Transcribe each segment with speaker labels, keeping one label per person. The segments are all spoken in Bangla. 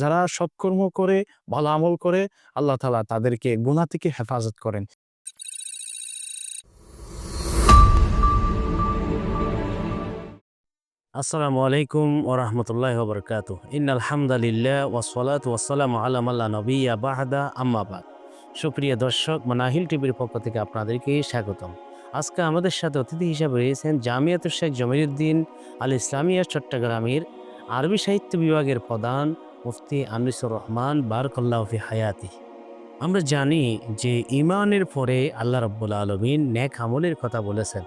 Speaker 1: যারা সৎকর্ম করে, ভালো আমল করে, আল্লাহ তাআলা তাদেরকে গুনাহ থেকে হেফাজত করেন।
Speaker 2: আসসালামু আলাইকুম ওয়া রাহমাতুল্লাহি ওয়া বারাকাতুহু। ইন্নাল হামদালিল্লাহ ওয়াস সালাতু ওয়াস সালামু আলা মান লা নাবিয়্যা বা'দা আম্মা বা'দ। সুপ্রিয় দর্শক, মানাহিল টিভির পক্ষ থেকে আপনাদেরকে স্বাগতম। আজকে আমাদের সাথে অতিথি হিসেবে রয়েছেন জামিয়াতুশ শেখ জমিরুদ্দিন আল ইসলামিয়া চট্টগ্রামের আরবি সাহিত্য বিভাগের প্রধান মুফতি আনিসুর রহমান বারাকাল্লাহু ফি হায়াতিহি। আমরা জানি যে ঈমানের পরে আল্লাহ রাব্বুল আলামিন নেক আমলের কথা বলেছেন,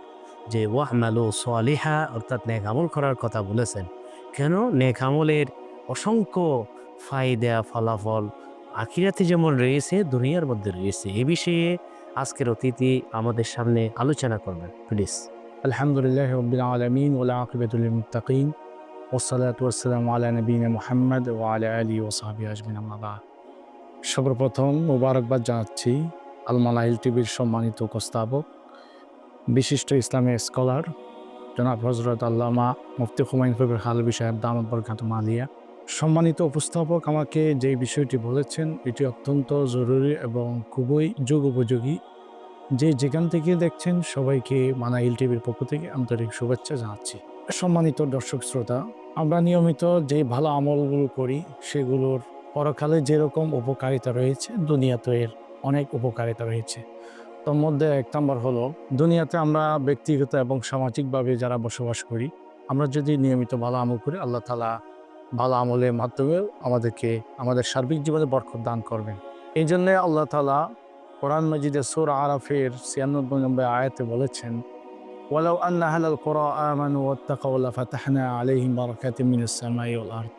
Speaker 2: যে ওয়া'মালু সলিহা অর্থাৎ নেক আমল করার কথা বলেছেন। কেন? নেক আমলের অসংখ্য ফায়দা ফলাফল আখিরাতে যেমন রয়েছে দুনিয়ার মধ্যে রয়েছে। এ বিষয়ে আজকের অতিথি আমাদের সামনে আলোচনা করবেন। প্লিজ।
Speaker 1: আলহামদুলিল্লাহি রাব্বিল আলামিন ওয়াল আকিবাতু লিল মুত্তাকিন ওয়াসসালাতু ওয়াসসালামু আলা নবিয়িনা মুহাম্মদ ওয়া আলা আলিহি ওয়া সাহবিহি আজমাইন, আম্মা বা'দ। সর্বপ্রথম মোবারকবাদ জানাচ্ছি আল মানাহিল টিভির সম্মানিত উপস্থাপক, বিশিষ্ট ইসলামী স্কলার জনাব হযরত আল্লামা মুফতি হুমায়ুন কবির হালবী সাহেব দামাত বরকাতুহু আলিয়া। সম্মানিত উপস্থাপক আমাকে যে বিষয়টি বলেছেন এটি অত্যন্ত জরুরি এবং খুবই যুগোপযোগী। যে যেখান থেকে দেখছেন সবাইকে মানাহিল টিভির পক্ষ থেকে আন্তরিক শুভেচ্ছা জানাচ্ছি। সম্মানিত দর্শক শ্রোতা, আমরা নিয়মিত যে ভালো আমলগুলো করি সেগুলোর পরকালে যেরকম উপকারিতা রয়েছে, দুনিয়াতে এর অনেক উপকারিতা রয়েছে। তোর মধ্যে ১ নাম্বার হলো, দুনিয়াতে আমরা ব্যক্তিগত এবং সামাজিকভাবে যারা বসবাস করি, আমরা যদি নিয়মিত ভালো আমল করি আল্লাহ তাআলা ভালো আমলের মাধ্যমেও আমাদেরকে আমাদের সার্বিক জীবনে বরকত দান করবেন। এই জন্যে আল্লাহ তাআলা কোরআন মাজিদের সূরা আরাফের ৯৬ নম্বর আয়াতে বলেছেন, ওয়ালাউ আন্না আহলাল কুরা আমানু ওয়াত্তাকাউ লাফাতাহনা আলাইহিম বারাকাতিম মিনাস সামাই ওয়াল আরদ।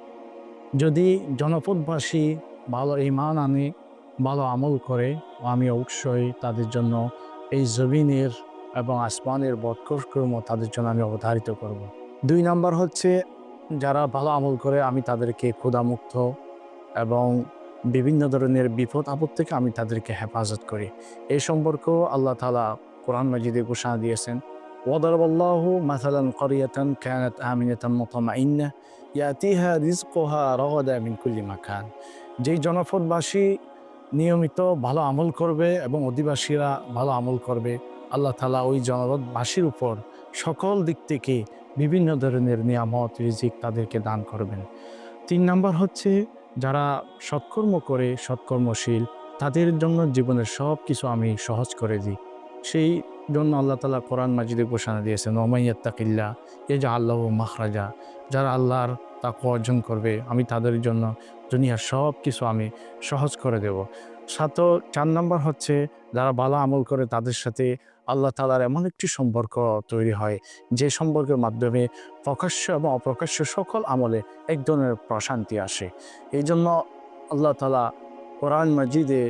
Speaker 1: যদি জনপদবাসী ভালো ঈমান আনে, ভালো আমল করে, আমি অবশ্যই তাদের জন্য এই জমিনের এবং আসমানের বরকতসমূহ তাদের জন্য আমি অবধারিত করব। ২ নাম্বার হচ্ছে, যারা ভালো আমল করে আমি তাদেরকে ক্ষুধামুক্ত এবং বিভিন্ন ধরনের বিপদ আপদ থেকে আমি তাদেরকে হেফাজত করি। এই সম্পর্কেও আল্লাহ তাআলা কোরআন মাজিদে ঘোষণা দিয়েছেন, ওয়াদারাবাল্লাহু মাসালান ক্বরিয়াতান কানাত আমিনাতান মুতমাইন্নাহ ইয়াতিহা রিজকুহা রাগাদা মিন কুল্লি মাকান। যেই জনপদবাসী নিয়মিত ভালো আমল করবে এবং অধিবাসীরা ভালো আমল করবে, আল্লাহ তাআলা ওই জনপদবাসীর উপর সকল দিক থেকে বিভিন্ন ধরনের নিয়ামত রিজিক তাদেরকে দান করবেন। ৩ নাম্বার হচ্ছে, যারা সৎকর্ম করে, সৎকর্মশীল, তাদের জন্য জীবনের সব কিছু আমি সহজ করে দিই। সেই জন্য আল্লাহ তাআলা কোরআন মাজিদে ঘোষণা দিয়েছেন, ওয়ামান ইয়াত্তাকিল্লাহ ইয়াজআল লাহু মাখরাজা। যারা আল্লাহর তাকওয়া অর্জন করবে আমি তাদের জন্য দুনিয়ার সব কিছু আমি সহজ করে দেব। ৪ নাম্বার হচ্ছে, যারা ভালো আমল করে তাদের সাথে আল্লাহ তাআলার এমন একটি সম্পর্ক তৈরি হয়, যে সম্পর্কের মাধ্যমে প্রকাশ্য এবং অপ্রকাশ্য সকল আমলে এক ধরনের প্রশান্তি আসে। এই জন্য আল্লাহ তাআলা কোরআন মাজিদে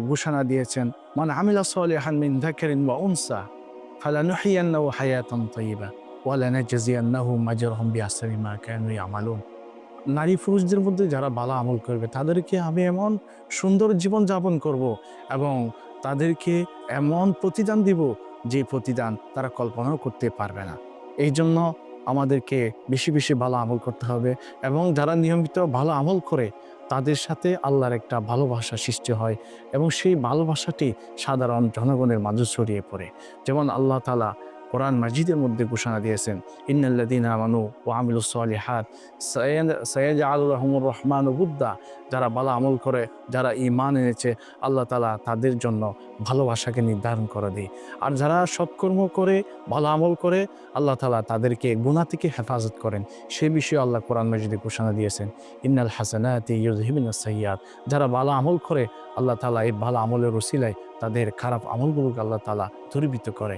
Speaker 1: ঘোষণা দিয়েছেন, মান আমিলা সলিহান মিন যাকারিন ওয়া উনসা ফালানুহয়িয়ান্নাহু হায়াতান তাইয়্যিবা ওয়া লানাজজিয়ান্নাহুম আজরাহুম বিআহসানি মা কানু ইয়ামালুন। নারী পুরুষদের মধ্যে যারা ভালো আমল করবে তাদেরকে আমি এমন সুন্দর জীবন যাপন করব এবং তাদেরকে এমন প্রতিদান দিব যে প্রতিদান তারা কল্পনাও করতে পারবে না। এই জন্য আমাদেরকে বেশি বেশি ভালো আমল করতে হবে এবং যারা নিয়মিত ভালো আমল করে তাদের সাথে আল্লাহর একটা ভালোবাসা সৃষ্টি হয় এবং সেই ভালোবাসাটি সাধারণ জনগণের মাঝে ছড়িয়ে পড়ে। যেমন আল্লাহ তাআলা কোরআন মাজিদের মধ্যে ঘোষণা দিয়েছেন, ইন্নাল্লাযীনা আমানু ওয়া আমিলুস সলিহাত সায়াজআলু লাহুমুর রহমানু উদ্দা। যারা ভালো আমল করে, যারা ঈমান এনেছে, আল্লাহ তাআলা তাদের জন্য ভালোবাসাকে নির্ধারণ করে দেয়। আর যারা সৎকর্ম করে, ভালো আমল করে, আল্লাহ তাআলা তাদেরকে গুনাহ থেকে হেফাজত করেন। সে বিষয়ে আল্লাহ কোরআন মাজিদে ঘোষণা দিয়েছেন, ইন্নাল হাসানাতি ইউযহিবুনাস সাইয়্যাত। যারা ভালো আমল করে আল্লাহ তাআলা এই ভালো আমলের ওসিলায় তাদের খারাপ আমলগুলোকে আল্লাহ তাআলা দূরীভূত করে।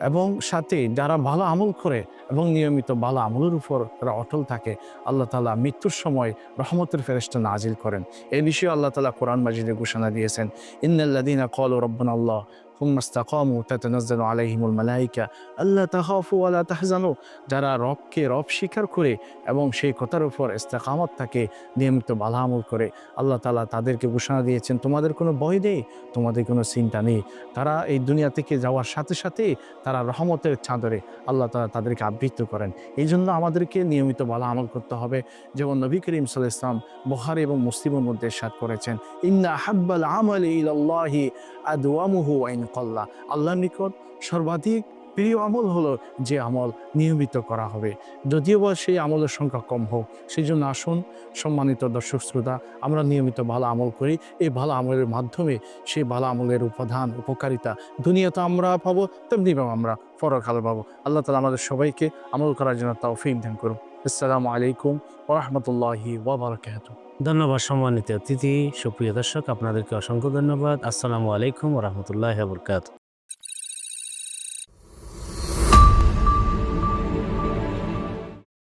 Speaker 1: এবং সাথে যারা ভালো আমল করে এবং নিয়মিত ভালো আমলের উপর তারা অটল থাকে, আল্লাহ তাআলা মৃত্যুর সময় রহমতের ফেরেশতা নাজিল করেন। এই বিষয়ে আল্লাহ তাআলা কোরআন মাজিদে ঘোষণা দিয়েছেন, ইন্নাল্লাযীনা ক্বালু রাব্বুনাল্লাহ ثم استقاموا تتنزل عليهم الملائكة ألا تخافوا ولا تحزنوا। যারা রবকে রব স্বীকার করে এবং সেই কথার উপর ইস্তেকামত থাকে, নিয়মিত ভালো আমল করে, আল্লাহ তাআলা তাদেরকে ঘোষণা দিয়েছেন তোমাদের কোনো ভয় নেই, তোমাদের কোনো চিন্তা নেই। তারা এই দুনিয়া থেকে যাওয়ার সাথে সাথে তারা রহমতের চাদরে আল্লাহ তাআলা তাদেরকে আবৃত করেন। এই জন্য আমাদেরকে নিয়মিত ভালো আমল করতে হবে। যেমন নবী করিম সাল্লাল্লাহু আলাইহি ওয়াসাল্লাম বুখারী এবং মুসলিমের মধ্যে ইরশাদ করেছেন, ইন্না আহাব্বাল আমালি ইলাল্লাহি আদওয়ামুহু ওয়া ইন ক্বাল্লা। আল্লাহর নিকট সর্বাধিক প্রিয় আমল হলো যে আমল নিয়মিত করা হবে, যদিও বা সেই আমলের সংখ্যা কম হোক। সেই জন্য আসুন সম্মানিত দর্শক শ্রোতা, আমরা নিয়মিত ভালো আমল করি। এই ভালো আমলের মাধ্যমে সেই ভালো আমলের উপাদান উপকারিতা দুনিয়াতে আমরা পাবো, তেমনি আমরা পরকালে পাবো। আল্লাহ তাআলা আমাদের সবাইকে আমল করার জন্য তৌফিক দান করুন। আসসালামু আলাইকুম ওয়া রাহমাতুল্লাহি ওয়া বারাকাতুহু।
Speaker 2: ধন্যবাদ সম্মানিত অতিথি। সুপ্রিয় দর্শক, আপনাদেরকে অসংখ্য ধন্যবাদ। আসসালামু আলাইকুম ওয়া রাহমাতুল্লাহি ওয়া বারাকাতুহু।